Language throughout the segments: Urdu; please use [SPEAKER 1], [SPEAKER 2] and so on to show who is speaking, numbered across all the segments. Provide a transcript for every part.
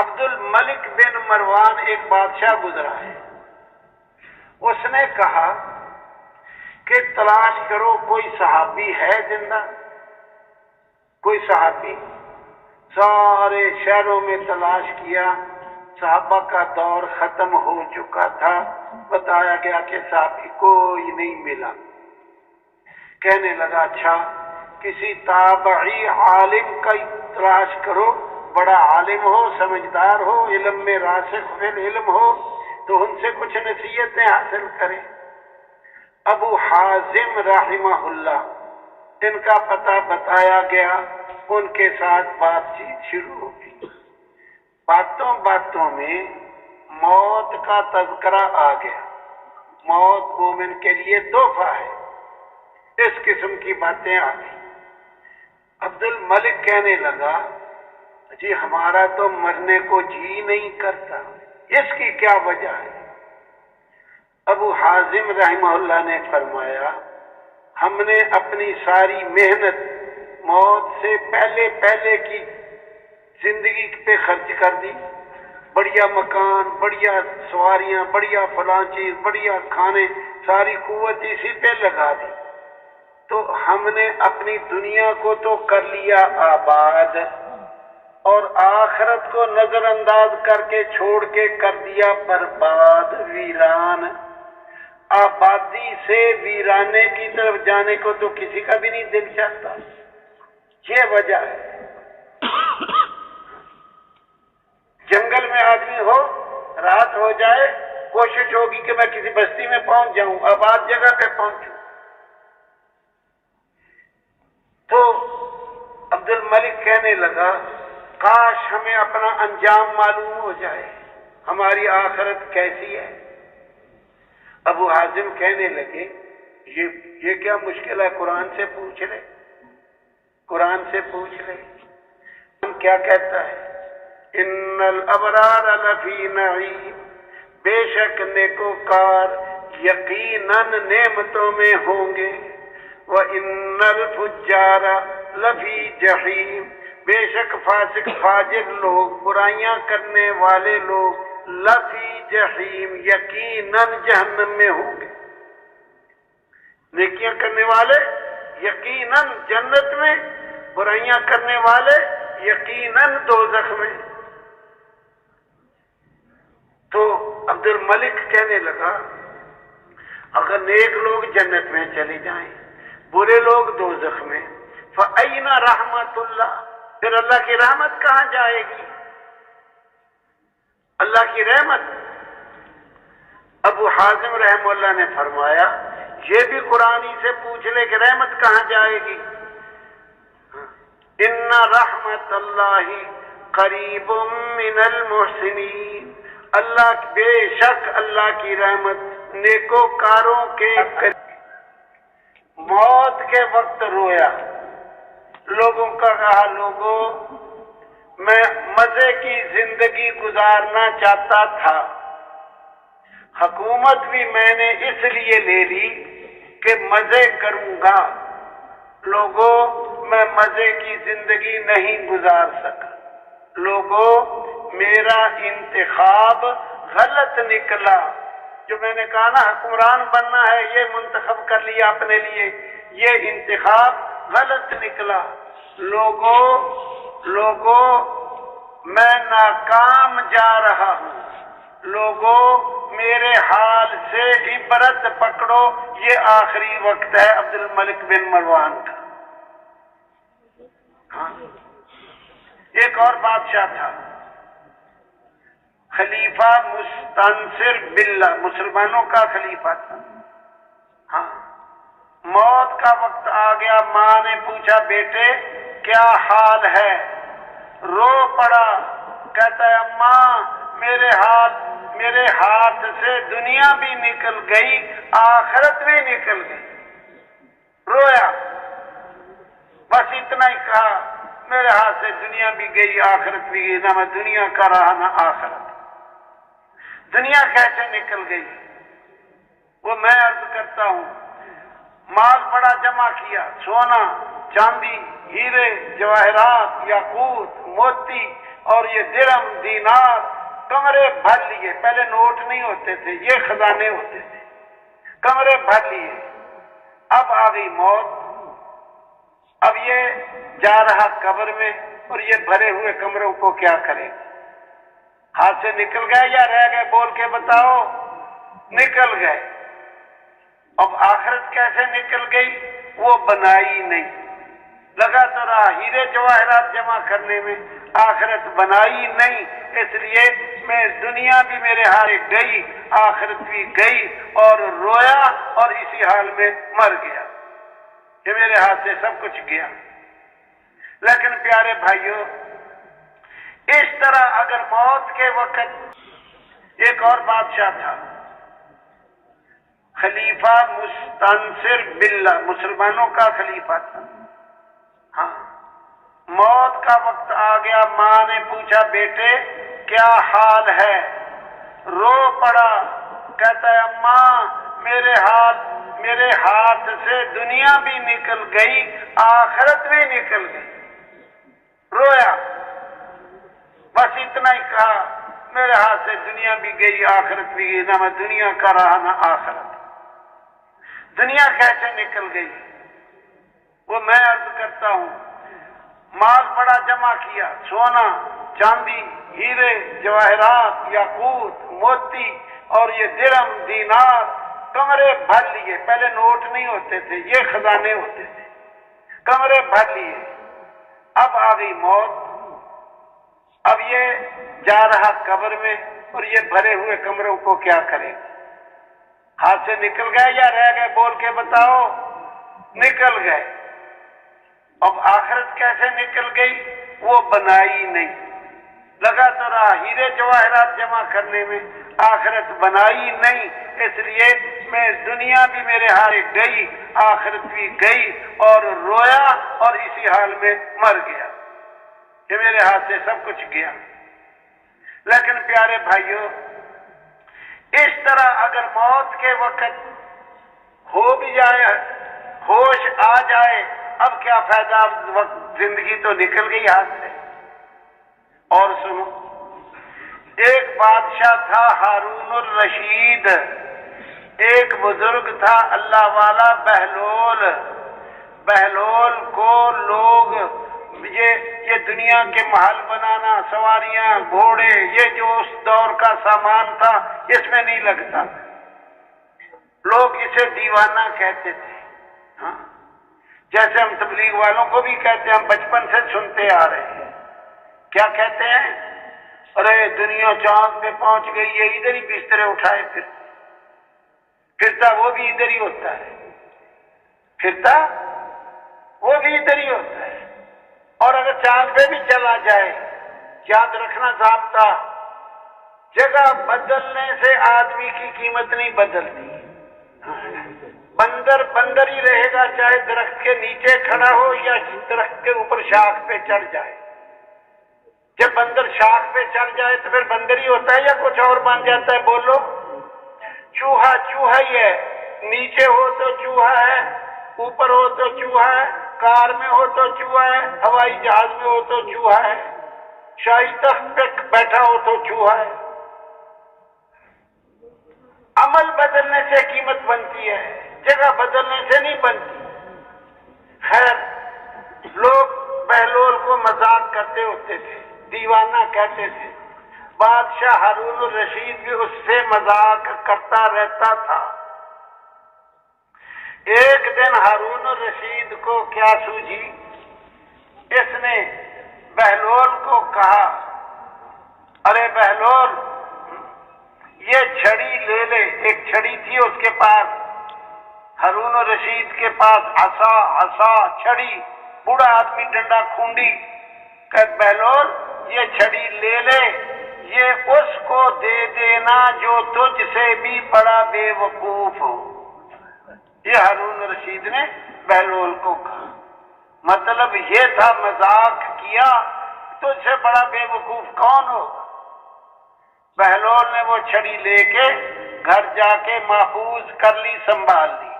[SPEAKER 1] عبد الملک بن مروان ایک بادشاہ گزرا ہے، اس نے کہا کہ تلاش کرو کوئی صحابی ہے زندہ، کوئی صحابی۔ سارے شہروں میں تلاش کیا، صحابہ کا دور ختم ہو چکا تھا، بتایا گیا کہ صحابی کوئی نہیں ملا۔ کہنے لگا اچھا کسی تابعی عالم کا تلاش کرو، بڑا عالم ہو، سمجھدار ہو، علم میں راسخ فی العلم ہو، تو ان سے کچھ نصیحتیں حاصل کریں۔ ابو حازم رحمہ اللہ، ان کا پتہ بتایا گیا، ان کے ساتھ بات چیت شروع ہو گئی۔ باتوں باتوں میں موت کا تذکرہ آ گیا۔ موت مومن کے لیے تحفہ ہے، اس قسم کی باتیں آ گئی۔ عبد الملک کہنے لگا جی ہمارا تو مرنے کو جی نہیں کرتا، اس کی کیا وجہ ہے؟ ابو حازم رحمہ اللہ نے فرمایا ہم نے اپنی ساری محنت موت سے پہلے کی زندگی پہ خرچ کر دی، بڑھیا مکان، بڑھیا سواریاں، بڑھیا فلاں چیز، بڑھیا کھانے، ساری قوت اسی پہ لگا دی، تو ہم نے اپنی دنیا کو تو کر لیا آباد، اور آخرت کو نظر انداز کر کے چھوڑ کے کر دیا برباد، ویران۔ آبادی سے ویرانے کی طرف جانے کو تو کسی کا بھی نہیں دل چاہتا، یہ وجہ ہے۔ جنگل میں آدمی ہو، رات ہو جائے، کوشش ہوگی کہ میں کسی بستی میں پہنچ جاؤں، آباد جگہ پہ پہنچوں۔ تو عبد الملک کہنے لگا کاش ہمیں اپنا انجام معلوم ہو جائے، ہماری آخرت کیسی ہے۔ ابو حازم کہنے لگے یہ کیا مشکل ہے، قرآن سے پوچھ لے، قرآن سے پوچھ لے۔ کیا کہتا ہے؟ ان الابرار لفی نعیم، بے شک نیکوکار یقیناً نعمتوں میں ہوں گے، وان الفجار لفی جحیم، بے شک فاسق فاجر لوگ، برائیاں کرنے والے لوگ، لفی جحیم یقیناً جہنم میں ہوں گے۔ نیکیاں کرنے والے یقیناً جنت میں، برائیاں کرنے والے یقیناً دوزخ میں۔ تو عبد الملک کہنے لگا اگر نیک لوگ جنت میں چلے جائیں، برے لوگ دوزخ میں، فَأَيْنَ رَحْمَةُ اللَّهِ، پھر اللہ کی رحمت کہاں جائے گی؟ اللہ کی رحمت۔ ابو حازم رحمہ اللہ نے فرمایا یہ بھی قرآن ہی سے پوچھ لے کہ رحمت کہاں جائے گی۔ ان رحمت اللہ قریب من المحسنین، اللہ بے شک اللہ کی رحمت نیکوکاروں کے قریب۔ موت کے وقت رویا، لوگوں کا کہا لوگوں میں مزے کی زندگی گزارنا چاہتا تھا، حکومت بھی میں نے اس لیے لے لی کہ مزے کروں گا، لوگوں میں مزے کی زندگی نہیں گزار سکا، لوگوں میرا انتخاب غلط نکلا، جو میں نے کہا نا حکمران بننا ہے یہ منتخب کر لیا اپنے لیے، یہ انتخاب غلط نکلا، لوگوں میں ناکام جا رہا ہوں، لوگوں میرے حال سے عبرت پکڑو، یہ آخری وقت ہے عبد الملک بن مروان کا۔ ہاں ایک اور بادشاہ تھا، خلیفہ مستنصر باللہ، مسلمانوں کا خلیفہ تھا۔ ہاں موت کا وقت آ گیا، ماں نے پوچھا بیٹے کیا حال ہے؟ رو پڑا، کہتا ہے اماں میرے ہاتھ سے دنیا بھی نکل گئی، آخرت بھی نکل گئی۔ رویا، بس اتنا ہی کہا میرے ہاتھ سے دنیا بھی گئی، آخرت بھی گئی، نہ میں دنیا کا رہا نہ آخرت۔ دنیا کیسے نکل گئی؟ وہ میں عرض کرتا ہوں، مال بڑا جمع کیا، سونا چاندی ہیرے جواہرات یاقوت موتی اور یہ درہم دینار کمرے بھر لیے. پہلے نوٹ نہیں ہوتے تھے، یہ خزانے ہوتے تھے. کمرے بھر لیے. اب آ گئی موت. اب یہ جا رہا قبر میں اور یہ بھرے ہوئے کمروں کو کیا کرے؟ ہاتھ سے نکل گئے یا رہ گئے؟ بول کے بتاؤ. نکل گئے. اب آخرت کیسے نکل گئی؟ وہ بنائی نہیں. لگا تو رہا ہیرے جواہرات جمع کرنے میں، آخرت بنائی نہیں. اس لیے میں دنیا بھی میرے ہاتھ گئی، آخرت بھی گئی، اور رویا اور اسی حال میں مر گیا کہ میرے ہاتھ سے سب کچھ گیا. لیکن پیارے بھائیوں، اس طرح اگر موت کے وقت ایک اور بادشاہ تھا، خلیفہ مستنصر باللہ، مسلمانوں کا خلیفہ تھا. ہاں، موت کا وقت آ گیا. ماں نے پوچھا بیٹے کیا حال ہے؟ رو پڑا. کہتا ہے اماں میرے ہاتھ سے دنیا بھی نکل گئی، آخرت بھی نکل گئی. رویا. بس اتنا ہی کہا، میرے ہاتھ سے دنیا بھی گئی، آخرت بھی گئی. نہ میں دنیا کا رہا نہ آخرت. دنیا کیسے نکل گئی؟ وہ میں عرض کرتا ہوں، مال بڑا جمع کیا، سونا چاندی ہیرے جواہرات یاقوت موتی اور یہ درہم دینار کمرے بھر لیے. پہلے نوٹ نہیں ہوتے تھے، یہ خزانے ہوتے تھے. کمرے بھر لیے. اب آ گئی موت. اب یہ جا رہا قبر میں اور یہ بھرے ہوئے کمروں کو کیا کرے؟ ہاتھ سے نکل گئے یا رہ گئے؟ بول کے بتاؤ. نکل گئے. اب آخرت کیسے نکل گئی؟ وہ بنائی نہیں. لگا تو رہا ہیرے جواہرات جمع کرنے میں، آخرت بنائی نہیں. اس لیے میں دنیا بھی میرے ہاتھ گئی، آخرت بھی گئی، اور رویا اور اسی حال میں مر گیا کہ میرے ہاتھ سے سب کچھ گیا. لیکن پیارے بھائیوں، اس طرح اگر موت کے وقت ہو بھی جائے، ہوش آ جائے، اب کیا فائدہ؟ وقت زندگی تو نکل گئی ہاتھ سے. اور سنو، ایک بادشاہ تھا ہارون الرشید. ایک بزرگ تھا اللہ والا بہلول. بہلول کو لوگ یہ دنیا کے محل بنانا، سواریاں، گھوڑے، یہ جو اس دور کا سامان تھا، اس میں نہیں لگتا. لوگ اسے دیوانہ کہتے تھے. ہاں، جیسے ہم تبلیغ والوں کو بھی کہتے ہیں، ہم بچپن سے سنتے آ رہے ہیں. کیا کہتے ہیں؟ ارے دنیا چاند پہ پہنچ گئی ہے، ادھر ہی بسترے اٹھائے پھرتا وہ بھی ادھر ہی ہوتا ہے. پھرتا وہ بھی ادھر ہی ہوتا ہے. اور اگر چاند پہ بھی چلا جائے، یاد رکھنا ضابطہ، جگہ بدلنے سے آدمی کی قیمت نہیں بدلتی. بندر بندر ہی رہے گا، چاہے درخت کے نیچے کھڑا ہو یا درخت کے اوپر شاخ پہ چڑھ جائے. جب بندر شاخ پہ چڑھ جائے تو پھر بندر ہی ہوتا ہے یا کچھ اور بن جاتا ہے؟ بولو. چوہا چوہا ہی ہے. نیچے ہو تو چوہا ہے، اوپر ہو تو چوہا ہے، کار میں ہو تو چوہا ہے، ہوائی جہاز میں ہو تو چوہا ہے، شاہی تخت پہ بیٹھا ہو تو چوہا ہے. عمل بدلنے سے قیمت بنتی ہے، جگہ بدلنے سے نہیں بنتی. خیر، لوگ بہلول کو مذاق کرتے ہوتے تھے، دیوانہ کہتے تھے. بادشاہ ہارون الرشید بھی اس سے مذاق کرتا رہتا تھا. ایک دن ہارون الرشید کو کیا سوجھی؟ اس نے بہلول کو کہا، ارے بہلول، یہ چھڑی لے لے. ایک چھڑی تھی اس کے پاس، ہارون الرشید کے پاس عصا چھڑی، بوڑھا آدمی ڈنڈا کھونڈی. کہ بہلول یہ چھڑی لے لے، یہ اس کو دے دینا جو تجھ سے بھی بڑا بے وقوف ہو. یہ ہارون الرشید نے بہلول کو کہا. مطلب یہ تھا مذاق کیا، تجھ سے بڑا بے وقوف کون ہوگا؟ بہلول نے وہ چھڑی لے کے گھر جا کے محفوظ کر لی، سنبھال لی.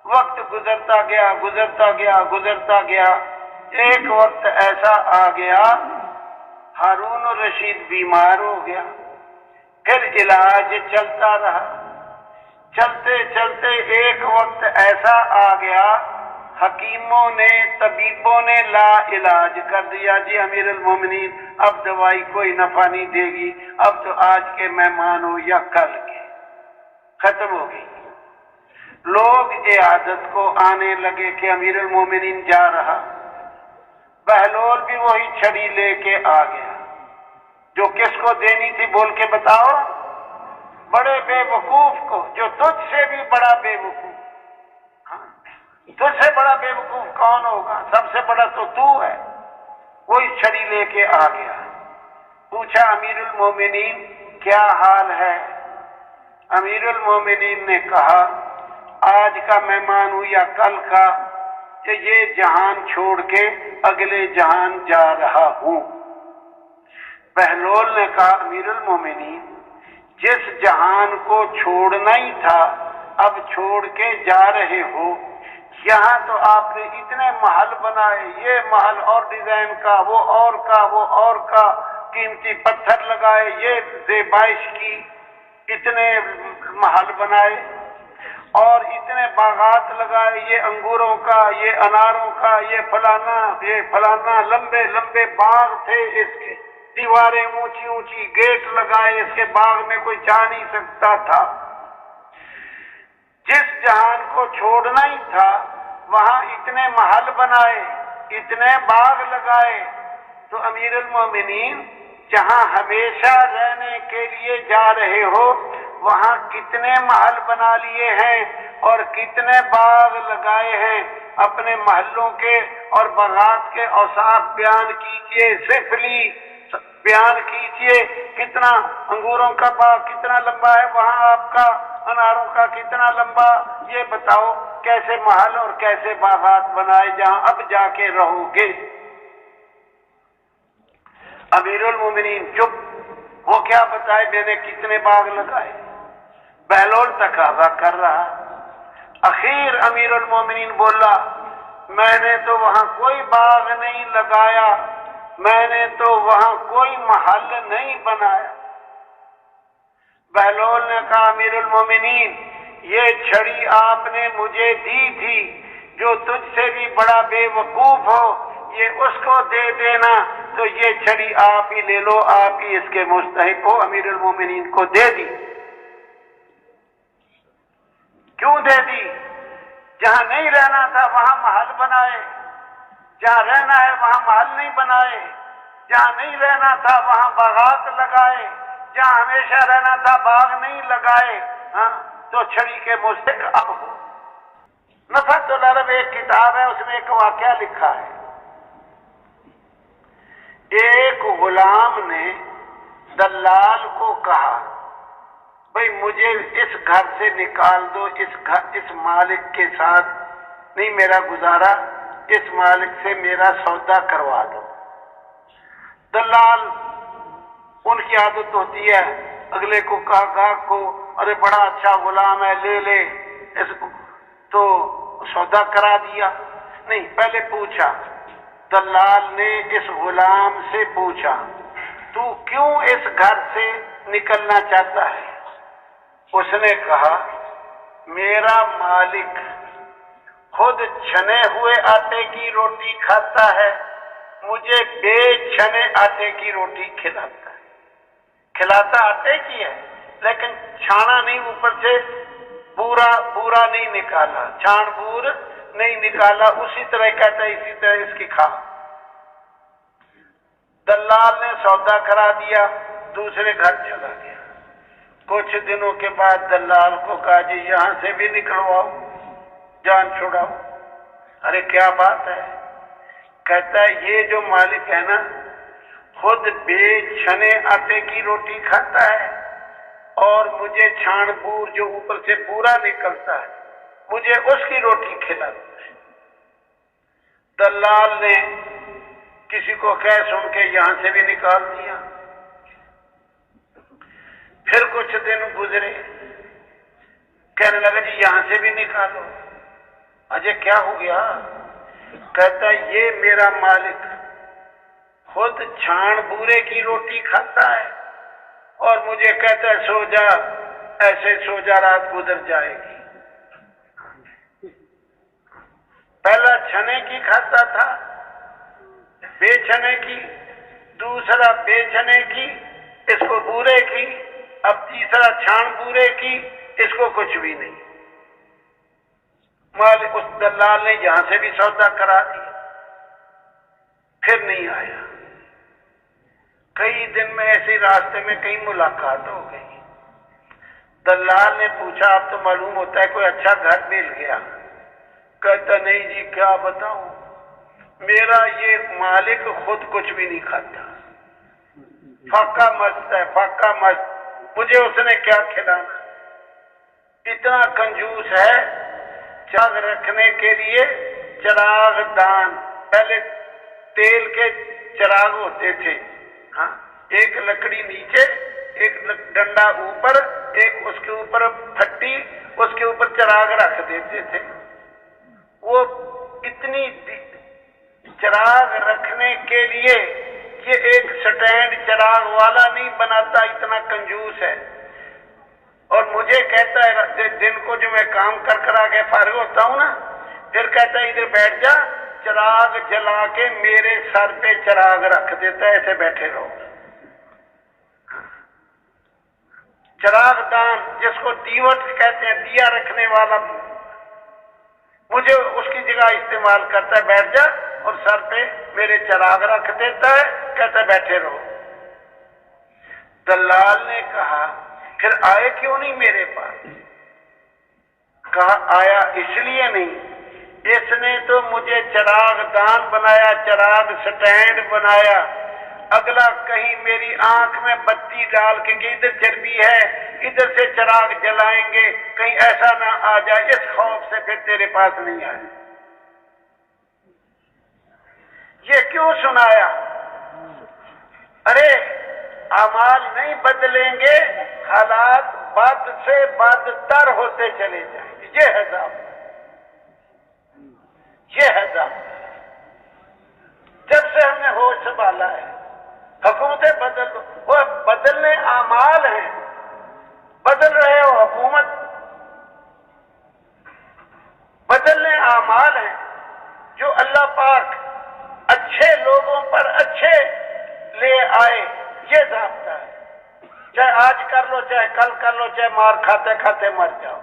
[SPEAKER 1] وقت گزرتا گیا گزرتا گیا گزرتا گیا. ایک وقت ایسا آ گیا ہارون الرشید بیمار ہو گیا، پھر علاج چلتا رہا، چلتے چلتے ایک وقت ایسا آ گیا، حکیموں نے طبیبوں نے لا علاج کر دیا، جی امیر المومنین اب دوائی کوئی نفع نہیں دے گی، اب تو آج کے مہمان ہو یا کل کے، ختم ہو گئی۔ لوگ عیادت کو آنے لگے کہ امیر المومنین جا رہا، بہلول بھی وہی چھڑی لے کے آ گیا، جو کس کو دینی تھی بول کے بتاؤ؟ بڑے بے وقوف کو، جو تجھ سے بھی بڑا بے وقوف، تجھ سے بڑا بے وقوف کون ہوگا؟ سب سے بڑا تو ہے۔ وہی چھڑی لے کے آ گیا، پوچھا امیر المومنین کیا حال ہے؟ امیر المومنین نے کہا آج کا مہمان ہوں یا کل کا کہ یہ جہان چھوڑ کے اگلے جہان جا رہا ہوں۔ بہلول نے کہا امیر المومنین جس جہان کو چھوڑنا ہی تھا اب چھوڑ کے جا رہے ہو، یہاں تو آپ نے اتنے محل بنائے، یہ محل اور ڈیزائن کا، وہ اور کا، وہ اور کا، قیمتی پتھر لگائے، یہ زیبائش کی، اتنے محل بنائے اور اتنے باغات لگائے، یہ انگوروں کا، یہ اناروں کا، یہ فلانا، لمبے لمبے باغ تھے اس کے، دیواریں اونچی اونچی، گیٹ لگائے، اس کے باغ میں کوئی جا نہیں سکتا تھا۔ جس جہان کو چھوڑنا ہی تھا وہاں اتنے محل بنائے، اتنے باغ لگائے، تو امیر المومنین جہاں ہمیشہ رہنے کے لیے جا رہے ہو وہاں کتنے محل بنا لیے ہیں اور کتنے باغ لگائے ہیں؟ اپنے محلوں کے اور باغات کے اوصاف بیان کیجئے، صفلی بیان کیجئے، کتنا انگوروں کا باغ کتنا لمبا ہے وہاں، آپ کا اناروں کا کتنا لمبا، یہ بتاؤ کیسے محل اور کیسے باغات بنائے جہاں اب جا کے رہو گے؟ امیر المومنین چپ، وہ کیا بتائے میں نے کتنے باغ لگائے؟ بہلول تقاضا کر رہا۔ اخیر امیر المومنین بولا میں نے تو وہاں کوئی باغ نہیں لگایا، میں نے تو وہاں کوئی محل نہیں بنایا۔ بہلول نے کہا امیر المومنین یہ چھڑی آپ نے مجھے دی تھی، جو تجھ سے بھی بڑا بے وقوف ہو یہ اس کو دے دینا، تو یہ چھڑی آپ ہی لے لو، آپ ہی اس کے مستحق ہو۔ امیر المومنین کو دے دی۔ کیوں دے دی؟ جہاں نہیں رہنا تھا وہاں محل بنائے، جہاں رہنا ہے وہاں محل نہیں بنائے، جہاں نہیں رہنا تھا وہاں باغات لگائے، جہاں ہمیشہ رہنا تھا باغ نہیں لگائے، ہاں تو چھڑی کے مستحق اب ہو۔ نفحۃ العرب ایک کتاب ہے، اس میں ایک واقعہ لکھا ہے، ایک غلام نے دلال کو کہا بھئی مجھے اس گھر سے نکال دو، اس مالک کے ساتھ نہیں میرا گزارا، اس مالک سے میرا سودا کروا دو۔ دلال ان کی عادت ہوتی ہے اگلے کو کہا گاہک کو ارے بڑا اچھا غلام ہے لے لے اس کو، تو سودا کرا دیا۔ نہیں، پہلے پوچھا، دلال نے اس غلام سے پوچھا تو کیوں اس گھر سے نکلنا چاہتا ہے؟ اس نے کہا میرا مالک خود چھنے ہوئے آٹے کی روٹی کھاتا ہے، مجھے بے چھنے آٹے کی روٹی کھلاتا ہے۔ کھلاتا آٹے کی ہے لیکن چھانا نہیں، اوپر سے بورا نہیں نکالا، چھان بور نہیں نکالا، اسی طرح کہتا ہے اسی طرح اس کی کھا۔ دلال نے سودا کرا دیا، دوسرے گھر چلا گیا۔ کچھ دنوں کے بعد دلال کو کہا جی یہاں سے بھی نکلواؤ، جان چھڑاؤ۔ ارے کیا بات ہے؟ کہتا ہے یہ جو مالک ہے نا خود بے چھنے آٹے کی روٹی کھاتا ہے اور مجھے چھان بور جو اوپر سے پورا نکلتا ہے مجھے اس کی روٹی کھلاتا ہے۔ دلال نے کسی کو کہہ سن کے یہاں سے بھی نکال دیا۔ پھر کچھ دن گزرے، کہنے لگا جی یہاں سے بھی نکالو۔ اجے کیا ہو گیا؟ کہتا ہے یہ میرا مالک خود چھان بورے کی روٹی کھاتا ہے اور مجھے کہتا ہے سو جا، ایسے سو جا رات گزر جائے گی۔ پہلا چھنے کی کھاتا تھا، بے چھنے کی، دوسرا بے چھنے کی، اس کو بورے کی، اب تیسرا چھان بورے کی، اس کو کچھ بھی نہیں۔ مالک اس دلال نے یہاں سے بھی سودا کرا دیا، پھر نہیں آیا۔ کئی دن میں ایسے راستے میں کئی ملاقات ہو گئی۔ دلال نے پوچھا اب تو معلوم ہوتا ہے کوئی اچھا گھر مل گیا۔ کہتا نہیں جی کیا بتاؤں، میرا یہ مالک خود کچھ بھی نہیں کھاتا، فاقہ مست ہے، فاقہ مست، مجھے اس نے کیا کھلانا، اتنا کنجوس ہے۔ چراغ رکھنے کے لیے چراغ دان، پہلے تیل کے چراغ ہوتے تھے، ہاں، ایک لکڑی نیچے، ایک ڈنڈا اوپر، ایک اس کے اوپر پھٹی، اس کے اوپر چراغ رکھ دیتے تھے۔ وہ اتنی چراغ رکھنے کے لیے یہ ایک سٹینڈ چراغ والا نہیں بناتا، اتنا کنجوس ہے۔ اور مجھے کہتا ہے دن کو جو میں کام کر آ کے فارغ ہوتا ہوں نا، پھر کہتا ہے ادھر بیٹھ جا، چراغ جلا کے میرے سر پہ چراغ رکھ دیتا ہے، ایسے بیٹھے رہو۔ چراغ دان جس کو دیوٹ کہتے ہیں، دیا رکھنے والا، مجھے اس کی جگہ استعمال کرتا ہے، بیٹھ جا، اور سر پہ میرے چراغ رکھ دیتا ہے، کہتا ہے بیٹھے رہو۔ دلال نے کہا پھر آئے کیوں نہیں میرے پاس؟ کہا آیا اس لیے نہیں، اس نے تو مجھے چراغ دان بنایا، چراغ سٹینڈ بنایا، اگلا کہیں میری آنکھ میں بتی ڈال کے کہ ادھر چربی ہے، ادھر سے چراغ جلائیں گے، کہیں ایسا نہ آ جائے، اس خوف سے پھر تیرے پاس نہیں آئے۔ یہ کیوں سنایا؟ ارے اعمال نہیں بدلیں گے، حالات بد سے بدتر ہوتے چلے جائیں گے۔ یہ ہے ضابطہ، یہ ہے ضابطہ۔ جب سے ہم نے ہوش سنبھالا ہے، حکومتیں بدل دو، وہ بدلنے اعمال ہیں، بدل رہے ہو حکومت، بدلنے اعمال ہیں جو اللہ پاک اچھے لوگوں پر اچھے لے آئے۔ یہ ضابطہ ہے، چاہے آج کر لو، چاہے کل کر لو، چاہے مار کھاتے کھاتے مر جاؤ۔